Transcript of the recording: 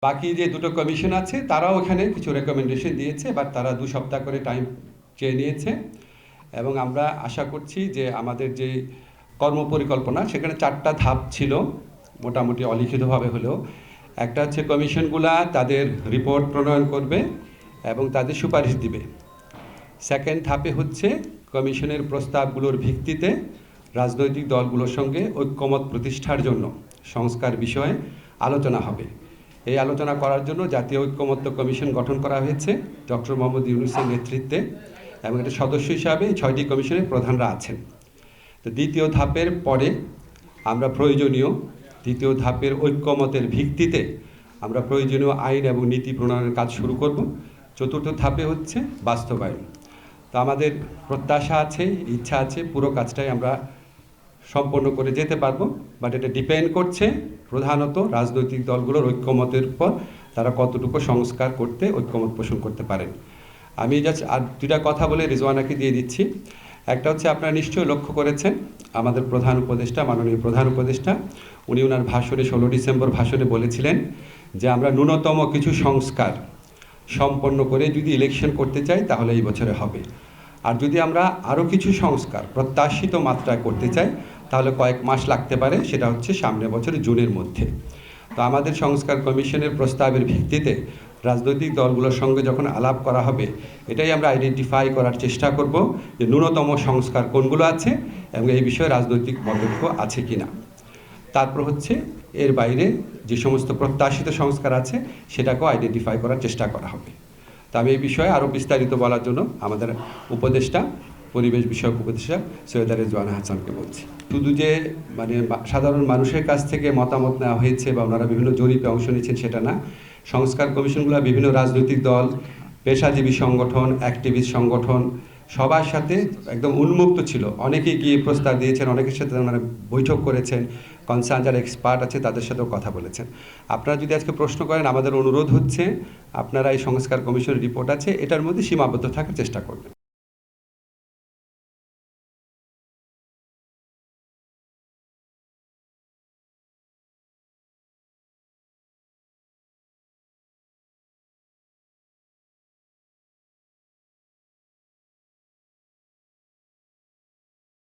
বাকি যে দুটো কমিশন আছে তারাও এখানে কিছু রেকমেন্ডেশন দিয়েছে, বাট তারা 2 সপ্তাহ করে টাইম চেয়ে নিয়েছে। এবং আমরা আশা করছি যে আমাদের যে কর্মপরিকল্পনা সেখানে 4টা ধাপ ছিল, মোটামুটি অলিখিতভাবে হলেও। একটা হচ্ছে কমিশনগুলা তাদের রিপোর্ট প্রণয়ন করবে এবং তাদের সুপারিশ দিবে। সেকেন্ড ধাপে হচ্ছে কমিশনের প্রস্তাবগুলোর ভিত্তিতে রাজনৈতিক দলগুলোর সঙ্গে ঐক্যমত প্রতিষ্ঠার জন্য সংস্কার বিষয়ে আলোচনা হবে। এই আলোচনা করার জন্য জাতীয় ঐক্যমত্য কমিশন গঠন করা হয়েছে ডক্টর মোহাম্মদ ইউনূসের নেতৃত্বে, এবং এটা সদস্য হিসাবে 6টি কমিশনের প্রধানরা আছেন। তো দ্বিতীয় ধাপের পরে আমরা দ্বিতীয় ধাপের ঐক্যমতের ভিত্তিতে আমরা প্রয়োজনীয় আইন এবং নীতি প্রণয়নের কাজ শুরু করব। চতুর্থ ধাপে হচ্ছে বাস্তবায়ন। তো আমাদের প্রত্যাশা আছে, ইচ্ছা আছে, পুরো কাজটাই আমরা সম্পন্ন করে যেতে পারবো, বাট এটা ডিপেন্ড করছে প্রধানত রাজনৈতিক দলগুলোর ঐক্যমতের উপর, তারা কতটুকু সংস্কার করতে ঐক্যমত পোষণ করতে পারেন। আমি জাস্ট আর 2টা কথা বলে রিজওয়ানাকে দিয়ে দিচ্ছি। একটা হচ্ছে, আপনারা নিশ্চয়ই লক্ষ্য করেছেন আমাদের প্রধান উপদেষ্টা, মাননীয় প্রধান উপদেষ্টা, উনি ওনার ভাষণে 16 ডিসেম্বর ভাষণে বলেছিলেন যে আমরা ন্যূনতম কিছু সংস্কার সম্পন্ন করে যদি ইলেকশন করতে চাই তাহলে এই বছরে হবে, আর যদি আমরা আরও কিছু সংস্কার প্রত্যাশিত মাত্রায় করতে চাই তাহলে কয়েক মাস লাগতে পারে, সেটা হচ্ছে সামনের বছর জুনের মধ্যে। তো আমাদের সংস্কার কমিশনের প্রস্তাবের ভিত্তিতে রাজনৈতিক দলগুলোর সঙ্গে যখন আলাপ করা হবে, এটাই আমরা আইডেন্টিফাই করার চেষ্টা করব যে ন্যূনতম সংস্কার কোনগুলো আছে এবং এই বিষয়ে রাজনৈতিক মতৈক্য আছে কি না। তারপর হচ্ছে এর বাইরে যে সমস্ত প্রত্যাশিত সংস্কার আছে সেটাকেও আইডেন্টিফাই করার চেষ্টা করা হবে। তো আমি এই বিষয়ে আরও বিস্তারিত বলার জন্য আমাদের উপদেষ্টা, পরিবেশ বিষয়ক উপদেষ্টা সৈয়দা রেজওয়ানা হাসানকে বলছি। শুধু যে সাধারণ মানুষের কাছ থেকে মতামত নেওয়া হয়েছে বা ওনারা বিভিন্ন জরিপে অংশ নিয়েছেন সেটা না। সংস্কার কমিশনগুলো বিভিন্ন রাজনৈতিক দল, পেশাজীবী সংগঠন, অ্যাক্টিভিস্ট সংগঠন সবার সাথে একদম উন্মুক্ত ছিল। অনেকেই গিয়ে প্রস্তাব দিয়েছেন, অনেকের সাথে ওনারা বৈঠক করেছেন, কনসার্ন যারা এক্সপার্ট আছে তাদের সাথেও কথা বলেছেন। আপনারা যদি আজকে প্রশ্ন করেন, আমাদের অনুরোধ হচ্ছে আপনারা এই সংস্কার কমিশনের রিপোর্ট আছে এটার মধ্যে সীমাবদ্ধ থাকার চেষ্টা করবেন।